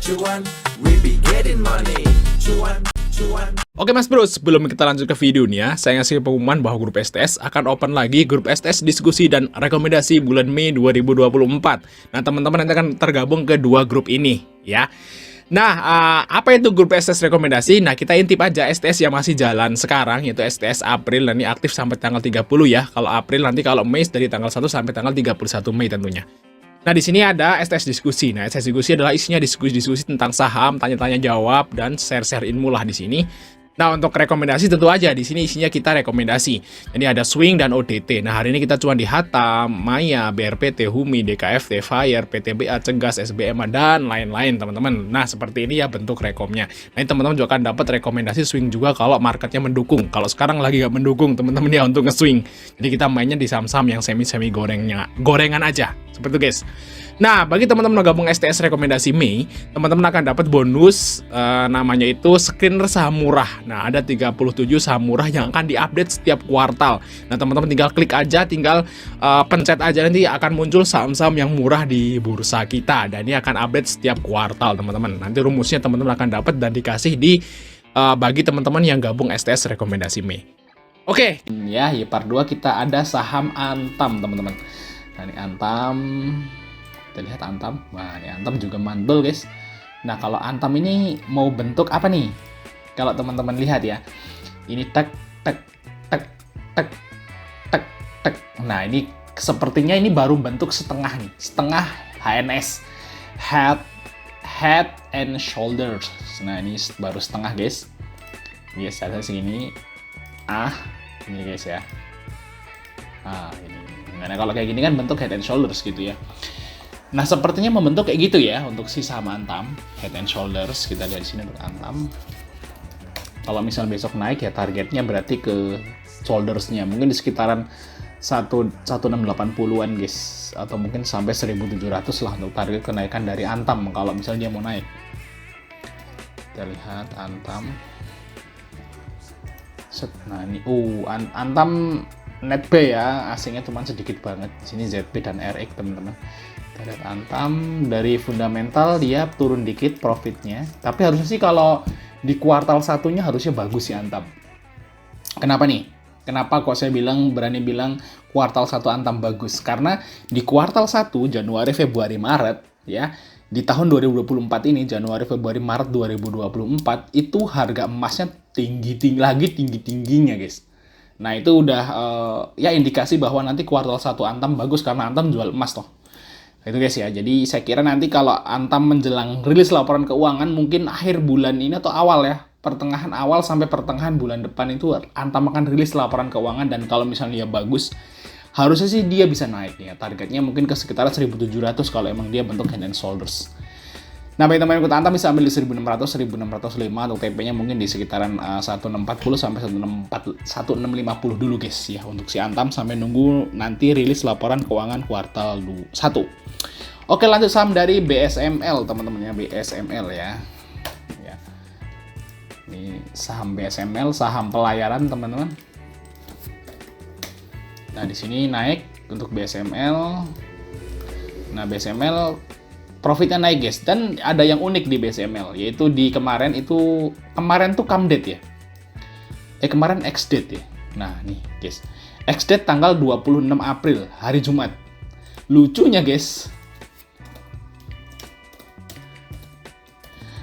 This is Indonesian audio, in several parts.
cuan, we be getting money. Cuan, cuan. Oke mas bro, sebelum kita lanjut ke video nih ya, saya ngasih pengumuman bahwa grup STS akan open lagi grup STS diskusi dan rekomendasi bulan Mei 2024. Nah teman-teman nanti akan tergabung ke dua grup ini ya. Nah, apa itu grup STS rekomendasi? Nah, kita intip aja STS yang masih jalan sekarang, yaitu STS April, dan ini aktif sampai tanggal 30 ya. Kalau April, nanti kalau Mei dari tanggal 1 sampai tanggal 31 Mei tentunya. Nah, di sini ada STS diskusi. Nah, STS diskusi adalah isinya diskusi-diskusi tentang saham, tanya-tanya jawab, dan share-share ilmu lah di sini. Nah, untuk rekomendasi tentu aja di sini isinya kita rekomendasi. Jadi ada swing dan ODT. Nah, hari ini kita cuma di Hatam, Maya, BRPT, Humi, DKFT, Fire, PTBA, Cegas, SBMA, dan lain-lain, teman-teman. Nah, seperti ini ya bentuk rekomnya. Nah, teman-teman juga akan dapat rekomendasi swing juga kalau marketnya mendukung. Kalau sekarang lagi nggak mendukung, teman-teman ya untuk nge-swing. Jadi kita mainnya di saham-saham yang semi-semi gorengan aja. Seperti itu, guys. Nah, bagi teman-teman yang gabung STS rekomendasi Mei, teman-teman akan dapat bonus namanya itu screener saham murah. Nah, ada 37 saham murah yang akan diupdate setiap kuartal. Nah, teman-teman tinggal klik aja, tinggal pencet aja, nanti akan muncul saham-saham yang murah di bursa kita. Dan ini akan update setiap kuartal, teman-teman. Nanti rumusnya teman-teman akan dapat dan dikasih di bagi teman-teman yang gabung STS rekomendasi Mei. Oke, ya, part 2 kita ada saham Antam, teman-teman. Nah, ini Antam. Kita lihat Antam. Wah, ini Antam juga mantul, guys. Nah, kalau Antam ini mau bentuk apa nih? Kalau teman-teman lihat ya. Ini tek tek tek tek tek tek. Nah, ini sepertinya ini baru bentuk setengah nih. Setengah HNS. Head and shoulders. Nah, ini baru setengah, guys. Guys, ada segini. Ini guys ya. Ini. Nah, kalau kayak gini kan bentuk head and shoulders gitu ya. Nah, sepertinya membentuk kayak gitu ya untuk si saham Antam, head and shoulders. Kita lihat di sini untuk Antam. Kalau misalnya besok naik ya targetnya berarti ke shoulders-nya. Mungkin di sekitaran 1680-an, guys. Atau mungkin sampai 1700 lah untuk target kenaikan dari Antam kalau misalnya dia mau naik. Kita lihat Antam. Nah, ini Antam net B ya, asingnya cuma sedikit banget. Di sini ZB dan RX, teman-teman. Kita lihat Antam dari fundamental dia turun dikit profitnya, tapi harusnya sih kalau di kuartal satunya harusnya bagus sih Antam. Kenapa nih? Kenapa kok saya berani bilang kuartal 1 Antam bagus? Karena di kuartal 1 Januari, Februari, Maret ya, di tahun 2024 ini Januari, Februari, Maret 2024 itu harga emasnya tinggi-tingginya, guys. Nah, itu udah ya indikasi bahwa nanti kuartal 1 Antam bagus karena Antam jual emas toh. Itu guys ya. Jadi saya kira nanti kalau Antam menjelang rilis laporan keuangan mungkin akhir bulan ini atau awal ya, pertengahan awal sampai pertengahan bulan depan itu Antam akan rilis laporan keuangan, dan kalau misalnya dia bagus harusnya sih dia bisa naik ya. Targetnya mungkin ke sekitar 1700 kalau emang dia bentuk head and shoulders. Nah, bagi teman-teman ikut Antam bisa ambil di 1600, 1605 untuk TP-nya mungkin di sekitaran 1640 sampai 1650 dulu, guys ya, untuk si Antam sampai nunggu nanti rilis laporan keuangan kuartal 1. Oke, lanjut saham dari BSML, teman-teman ya, BSML ya. Ini saham BSML, saham pelayaran, teman-teman. Nah, di sini naik untuk BSML. Nah, BSML profitnya naik, guys, dan ada yang unik di BSML, yaitu di kemarin tuh come date ya. Kemarin X date ya. Nah, nih, guys. X date tanggal 26 April, hari Jumat. Lucunya, guys.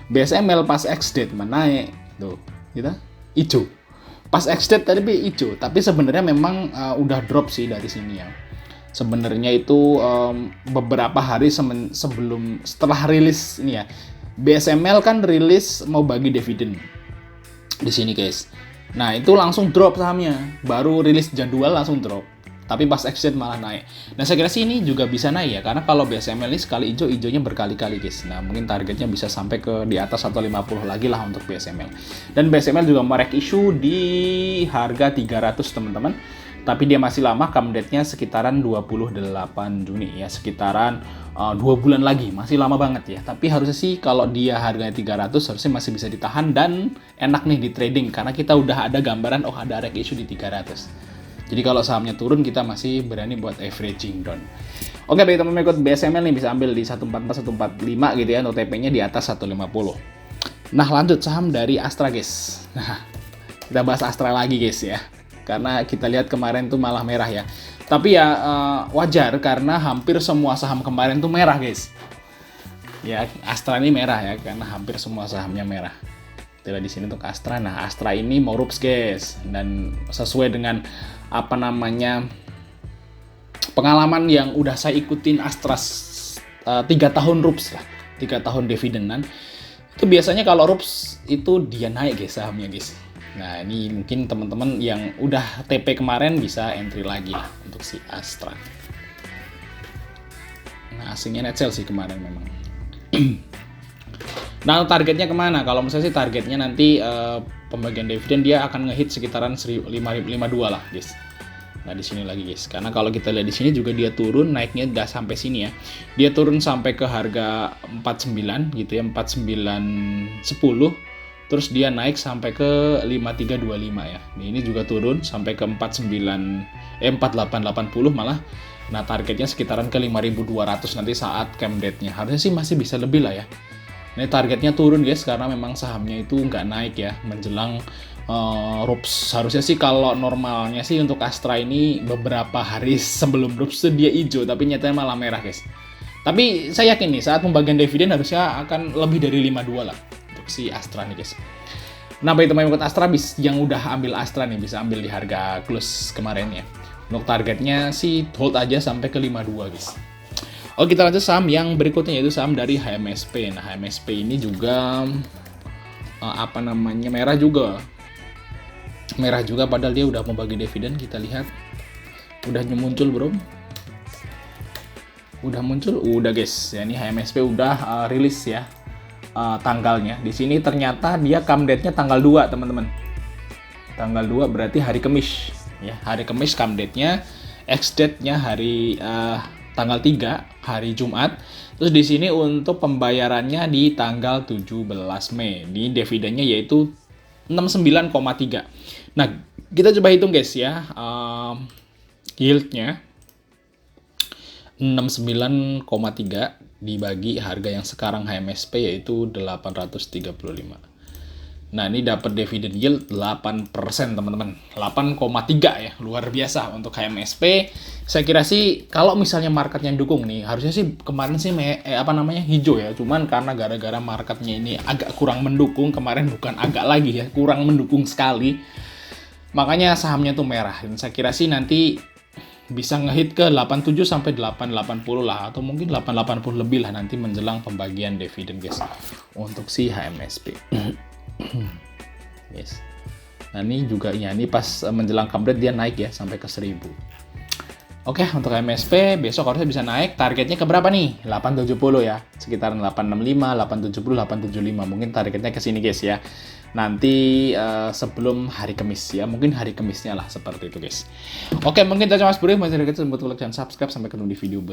BSML pas X date menaik. Tuh, kita hijau. Pas X date tadi hijau, tapi sebenarnya memang udah drop sih dari sini ya. Sebenarnya itu beberapa hari setelah rilis ini ya, BSML kan rilis mau bagi dividen di sini, guys. Nah, itu langsung drop sahamnya, baru rilis jadwal langsung drop, tapi pas exit malah naik. Nah, saya kira sih ini juga bisa naik ya, karena kalau BSML ini sekali hijaunya berkali-kali, guys. Nah, mungkin targetnya bisa sampai ke di atas 150 lagi lah untuk BSML. Dan BSML juga merek issue di harga 300, teman-teman. Tapi dia masih lama, come date-nya sekitaran 28 Juni ya, sekitaran 2 bulan lagi, masih lama banget ya. Tapi harusnya sih kalau dia harganya 300 harusnya masih bisa ditahan dan enak nih di trading, karena kita udah ada gambaran ada reg issue di 300. Jadi kalau sahamnya turun kita masih berani buat averaging down. Oke, bagi teman-teman ikut BSML nih bisa ambil di 144 145 gitu ya, untuk TP-nya di atas 150. Nah, lanjut saham dari Astra, guys. Nah, kita bahas Astra lagi, guys ya. Karena kita lihat kemarin tuh malah merah ya. Tapi ya wajar karena hampir semua saham kemarin tuh merah, guys. Ya, Astra ini merah ya karena hampir semua sahamnya merah. Kita lihat di sini untuk Astra. Nah, Astra ini mau rups, guys. Dan sesuai dengan pengalaman yang udah saya ikutin Astra 3 tahun rups lah, 3 tahun dividenan, itu biasanya kalau rups itu dia naik, guys, sahamnya, guys. Nah, ini mungkin teman-teman yang udah TP kemarin bisa entry lagi lah untuk si Astra. Nah, asingnya net sell sih kemarin memang. Nah, targetnya kemana? Kalau misalnya sih targetnya nanti pembagian dividen dia akan ngehit sekitaran 552 lah, guys. Nah, di sini lagi, guys. Karena kalau kita lihat di sini juga dia turun, naiknya udah sampai sini ya. Dia turun sampai ke harga 49 gitu ya, 4910. Terus dia naik sampai ke 5325 ya. Ini juga turun sampai ke 4880 malah. Nah, targetnya sekitaran ke 5200 nanti saat cam date-nya. Harusnya sih masih bisa lebih lah ya. Ini targetnya turun, guys, karena memang sahamnya itu nggak naik ya menjelang rups. Harusnya sih kalau normalnya sih untuk Astra ini beberapa hari sebelum rups dia hijau, tapi nyatanya malah merah, guys. Tapi saya yakin nih saat pembagian dividen harusnya akan lebih dari 52 lah untuk si Astra nih, guys. Nah, bagi teman-teman ikut Astra yang udah ambil Astra nih bisa ambil di harga close kemarin ya. Untuk targetnya sih hold aja sampai ke 52, guys. Oke, kita lanjut saham yang berikutnya yaitu saham dari HMSP. Nah, HMSP ini juga merah juga. Merah juga padahal dia udah membagi dividen. Kita lihat udah muncul belum? Udah muncul, udah, guys. Ya, ini HMSP udah rilis ya tanggalnya. Di sini ternyata dia cam date-nya tanggal 2, teman-teman. Tanggal 2 berarti hari Kamis ya. Hari Kamis cam date-nya, ex date-nya hari tanggal 3, hari Jumat. Terus di sini untuk pembayarannya di tanggal 17 Mei. Ini dividennya yaitu 69,3. Nah, kita coba hitung, guys ya. Yield-nya 69,3 dibagi harga yang sekarang HMSP yaitu 835. Nah, ini dapat dividen yield 8%, teman-teman. 8,3 ya, luar biasa untuk HMSP. Saya kira sih kalau misalnya marketnya dukung nih, harusnya sih kemarin sih hijau ya. Cuman karena gara-gara marketnya ini agak kurang mendukung, kemarin bukan agak lagi ya, kurang mendukung sekali. Makanya sahamnya tuh merah. Dan saya kira sih nanti bisa ngehit ke 87 sampai 880 lah, atau mungkin 880 lebih lah nanti menjelang pembagian dividen, guys, untuk si HMSP. Yes. Nah, ini juga ya, ini pas menjelang comeback dia naik ya sampai ke 1000. Oke, untuk HMSP besok harusnya bisa naik. Targetnya ke berapa nih? 870 ya. Sekitaran 865, 870, 875. Mungkin targetnya ke sini, guys ya. Nanti sebelum hari Kamis ya. Mungkin hari Kamisnya lah seperti itu, guys. Oke, mungkin kita cuma 10 menit. Masih ada kesempatan buat like dan subscribe. Sampai ketemu di video berikutnya.